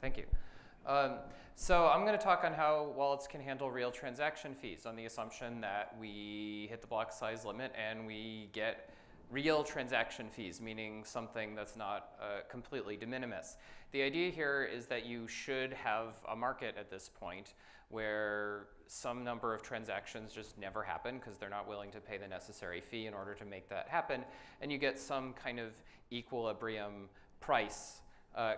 Thank you. So I'm going to talk on how wallets can handle real transaction fees on the assumption that we hit the block size limit and we get real transaction fees, meaning something that's not completely de minimis. The idea here is that you should have a market at this point where some number of transactions just never happen because they're not willing to pay the necessary fee in order to make that happen, and you get some kind of equilibrium price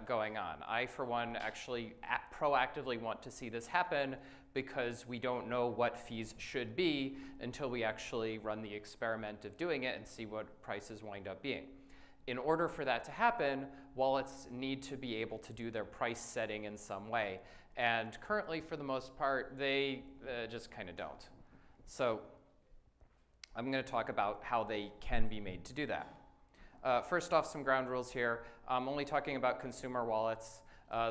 going on. I, for one, actually proactively want to see this happen because we don't know what fees should be until we actually run the experiment of doing it and see what prices wind up being. In order for that to happen, wallets need to be able to do their price setting in some way. And currently, for the most part, they just kind of don't. So I'm going to talk about how they can be made to do that. First off, some ground rules here. I'm only talking about consumer wallets.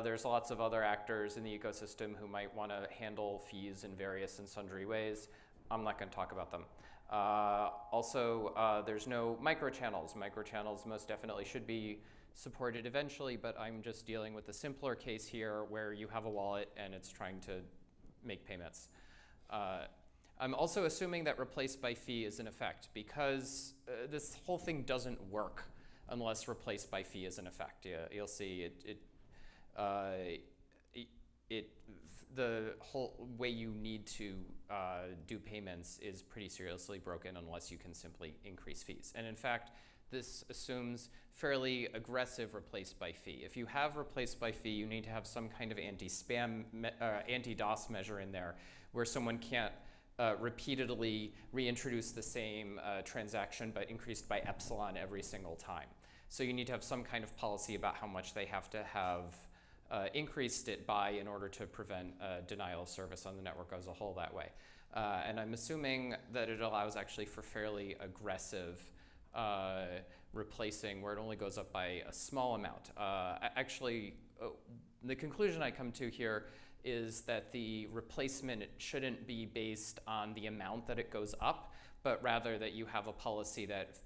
There's lots of other actors in the ecosystem who might want to handle fees in various and sundry ways. I'm not going to talk about them. Also, there's no microchannels. Microchannels most definitely should be supported eventually, but I'm just dealing with the simpler case here where you have a wallet and it's trying to make payments. I'm also assuming that replace by fee is in effect because this whole thing doesn't work unless replace by fee is in effect. Yeah, you'll see the whole way you need to do payments is pretty seriously broken unless you can simply increase fees. And in fact, this assumes fairly aggressive replace by fee. If you have replace by fee, you need to have some kind of anti-spam, anti-DOS measure in there where someone can't repeatedly reintroduce the same transaction but increased by epsilon every single time. So you need to have some kind of policy about how much they have to have increased it by in order to prevent denial of service on the network as a whole that way. And I'm assuming that it allows actually for fairly aggressive replacing where it only goes up by a small amount. Actually, the conclusion I come to here is that the replacement shouldn't be based on the amount that it goes up, but rather that you have a policy that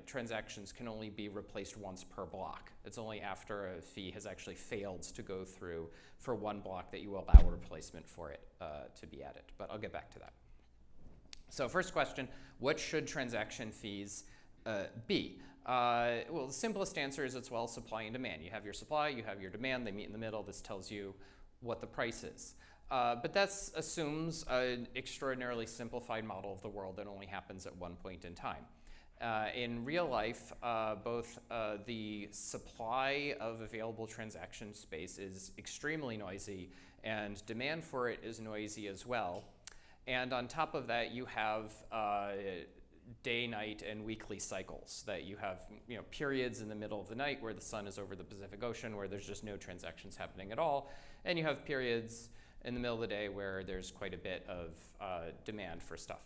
transactions can only be replaced once per block. It's only after a fee has actually failed to go through for one block that you allow a replacement for it to be added, but I'll get back to that. So first question, what should transaction fees be? Well, the simplest answer is it's well supply and demand. You have your supply, you have your demand, they meet in the middle. This tells you what the price is. But that assumes an extraordinarily simplified model of the world that only happens at one point in time. In real life, both the supply of available transaction space is extremely noisy and demand for it is noisy as well. And on top of that, you have day, night, and weekly cycles that you have, periods in the middle of the night where the sun is over the Pacific Ocean where there's just no transactions happening at all. And you have periods in the middle of the day where there's quite a bit of demand for stuff.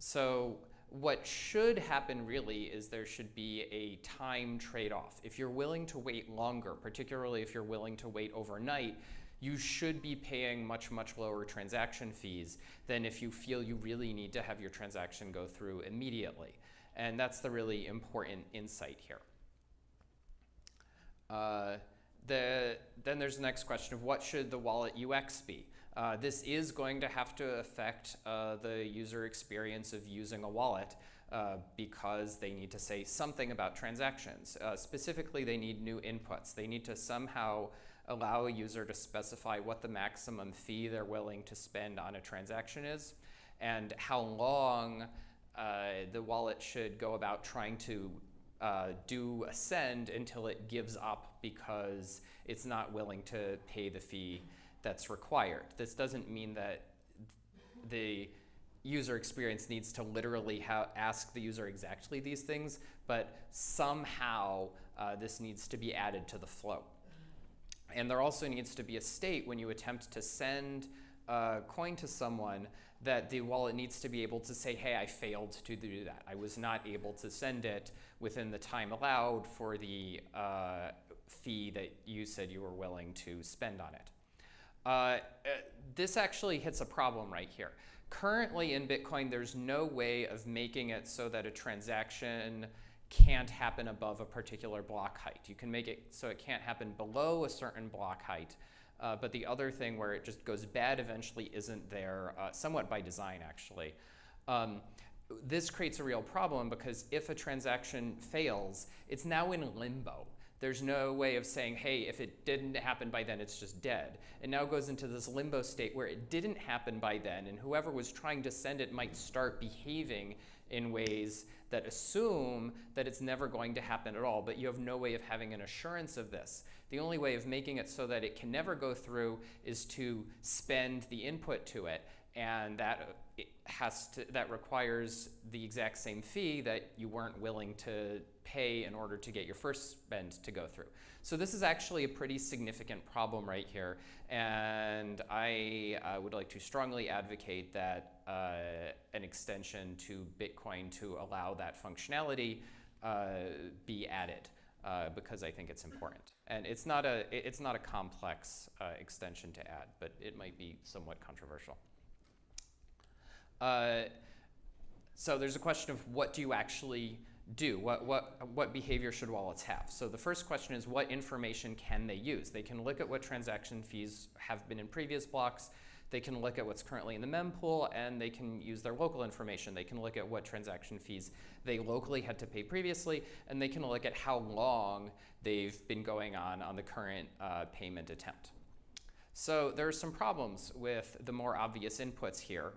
So what should happen really is there should be a time trade-off. If you're willing to wait longer, particularly if you're willing to wait overnight, you should be paying much, much lower transaction fees than if you feel you really need to have your transaction go through immediately. And that's the really important insight here. Then there's the next question of what should the wallet UX be? This is going to have to affect the user experience of using a wallet because they need to say something about transactions. Specifically, they need new inputs. They need to somehow allow a user to specify what the maximum fee they're willing to spend on a transaction is and how long the wallet should go about trying to do a send until it gives up because it's not willing to pay the fee that's required. This doesn't mean that the user experience needs to literally ask the user exactly these things, but somehow this needs to be added to the flow. And there also needs to be a state when you attempt to send a coin to someone that the wallet needs to be able to say, hey, I failed to do that. I was not able to send it within the time allowed for the fee that you said you were willing to spend on it. This actually hits a problem right here. Currently in Bitcoin, there's no way of making it so that a transaction can't happen above a particular block height. You can make it so it can't happen below a certain block height. But the other thing where it just goes bad eventually isn't there, somewhat by design actually. This creates a real problem because if a transaction fails, it's now in limbo. There's no way of saying, hey, if it didn't happen by then, it's just dead. It now goes into this limbo state where it didn't happen by then, and whoever was trying to send it might start behaving in ways that assume that it's never going to happen at all, but you have no way of having an assurance of this. The only way of making it so that it can never go through is to spend the input to it, and that requires the exact same fee that you weren't willing to pay in order to get your first spend to go through. So this is actually a pretty significant problem right here, and I would like to strongly advocate that an extension to Bitcoin to allow that functionality be added, because I think it's important. And it's not a complex extension to add, but it might be somewhat controversial. So there's a question of what do you actually do? What behavior should wallets have? So the first question is, what information can they use? They can look at what transaction fees have been in previous blocks. They can look at what's currently in the mempool, and they can use their local information. They can look at what transaction fees they locally had to pay previously, and they can look at how long they've been going on the current payment attempt. So there are some problems with the more obvious inputs here,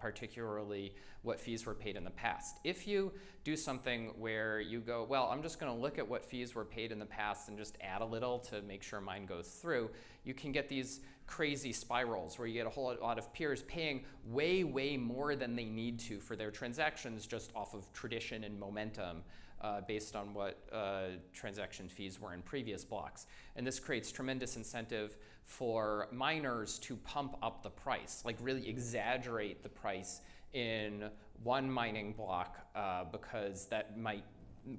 particularly what fees were paid in the past. If you do something where you go, well, I'm just going to look at what fees were paid in the past and just add a little to make sure mine goes through, you can get these crazy spirals where you get a whole lot of peers paying way, way more than they need to for their transactions just off of tradition and momentum. Based on what transaction fees were in previous blocks. And this creates tremendous incentive for miners to pump up the price, like really exaggerate the price in one mining block, because that might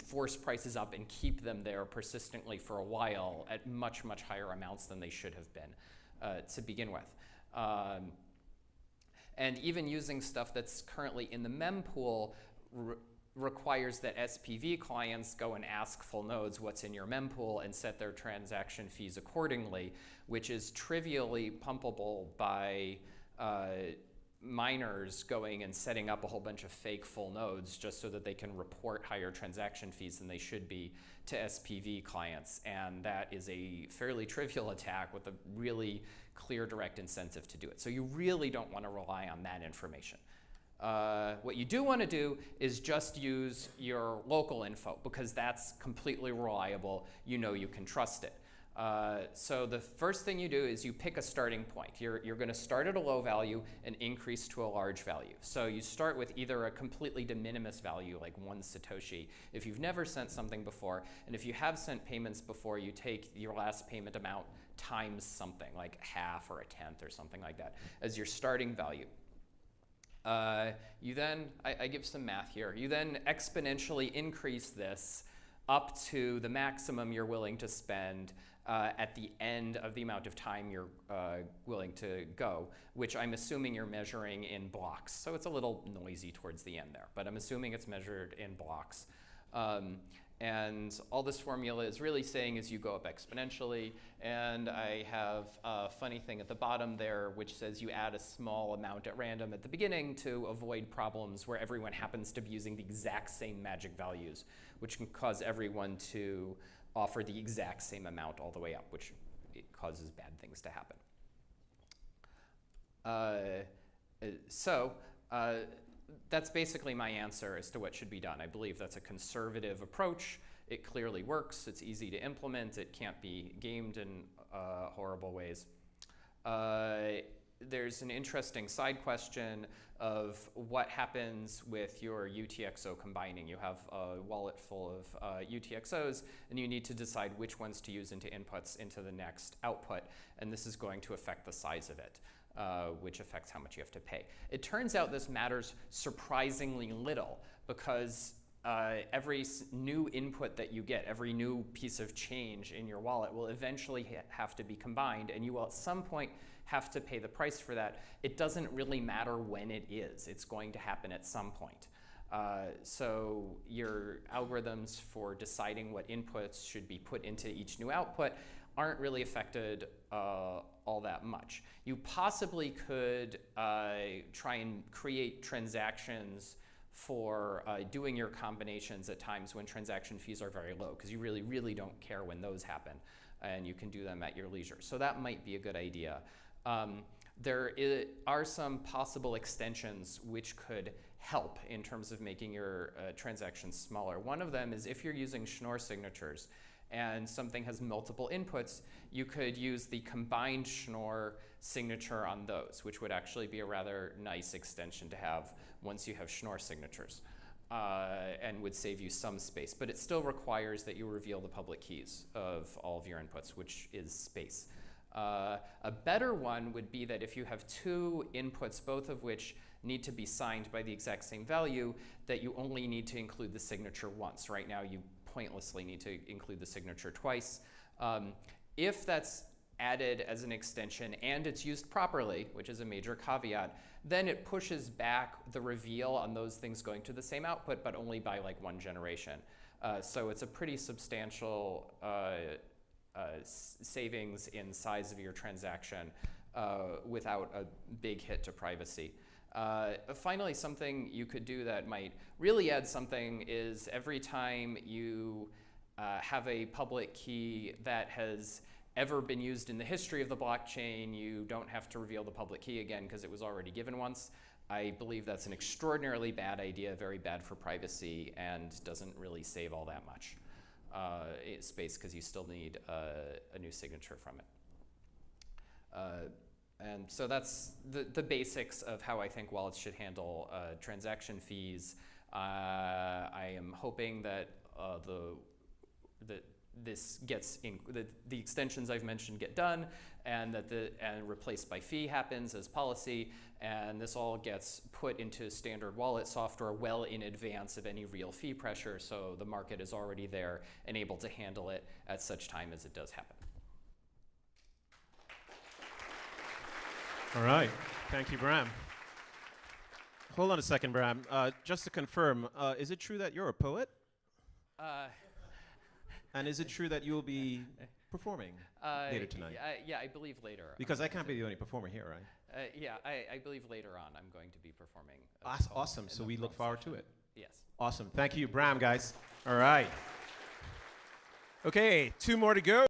force prices up and keep them there persistently for a while at much, much higher amounts than they should have been to begin with. And even using stuff that's currently in the mempool requires that SPV clients go and ask full nodes what's in your mempool and set their transaction fees accordingly, which is trivially pumpable by miners going and setting up a whole bunch of fake full nodes just so that they can report higher transaction fees than they should be to SPV clients. And that is a fairly trivial attack with a really clear direct incentive to do it. So you really don't want to rely on that information. What you do want to do is just use your local info, because that's completely reliable. You know you can trust it. So the first thing you do is you pick a starting point. You're going to start at a low value and increase to a large value. So you start with either a completely de minimis value, like 1 Satoshi, if you've never sent something before. And if you have sent payments before, you take your last payment amount times something, like half or a tenth or something like that, as your starting value. You then, I give some math here, you then exponentially increase this up to the maximum you're willing to spend at the end of the amount of time you're willing to go, which I'm assuming you're measuring in blocks. So it's a little noisy towards the end there, but I'm assuming it's measured in blocks. And all this formula is really saying is you go up exponentially, and I have a funny thing at the bottom there which says you add a small amount at random at the beginning to avoid problems where everyone happens to be using the exact same magic values, which can cause everyone to offer the exact same amount all the way up, which it causes bad things to happen. That's basically my answer as to what should be done. I believe that's a conservative approach. It clearly works. It's easy to implement. It can't be gamed in horrible ways. There's an interesting side question of what happens with your UTXO combining. You have a wallet full of UTXOs, and you need to decide which ones to use into inputs into the next output, and this is going to affect the size of it. Which affects how much you have to pay. It turns out this matters surprisingly little, because every new input that you get, every new piece of change in your wallet will eventually have to be combined, and you will at some point have to pay the price for that. It doesn't really matter when it is. It's going to happen at some point. So your algorithms for deciding what inputs should be put into each new output aren't really affected all that much. You possibly could try and create transactions for doing your combinations at times when transaction fees are very low, because you really, really don't care when those happen, and you can do them at your leisure. So that might be a good idea. There are some possible extensions which could help in terms of making your transactions smaller. One of them is if you're using Schnorr signatures and something has multiple inputs, you could use the combined Schnorr signature on those, which would actually be a rather nice extension to have once you have Schnorr signatures, and would save you some space. But it still requires that you reveal the public keys of all of your inputs, which is space. A better one would be that if you have two inputs, both of which need to be signed by the exact same value, that you only need to include the signature once. Right now, you pointlessly need to include the signature twice. If that's added as an extension and it's used properly, which is a major caveat, then it pushes back the reveal on those things going to the same output, but only by like one generation. So it's a pretty substantial savings in size of your transaction without a big hit to privacy. Finally, something you could do that might really add something is every time you have a public key that has ever been used in the history of the blockchain, you don't have to reveal the public key again because it was already given once. I believe that's an extraordinarily bad idea, very bad for privacy, and doesn't really save all that much space because you still need a new signature from it. And so that's the basics of how I think wallets should handle transaction fees. I am hoping that this gets the extensions I've mentioned get done, and that and replaced by fee happens as policy, and this all gets put into standard wallet software well in advance of any real fee pressure, so the market is already there and able to handle it at such time as it does happen. All right, thank you, Bram. Hold on a second, Bram. Just to confirm, is it true that you're a poet? And is it true that you'll be performing later tonight? Yeah, I believe later. Because I can't be the only performer here, right? Yeah, I believe later on I'm going to be performing. Awesome, so we look forward to it. Yes. Awesome, thank you, Bram, guys. All right. Okay, 2 more to go.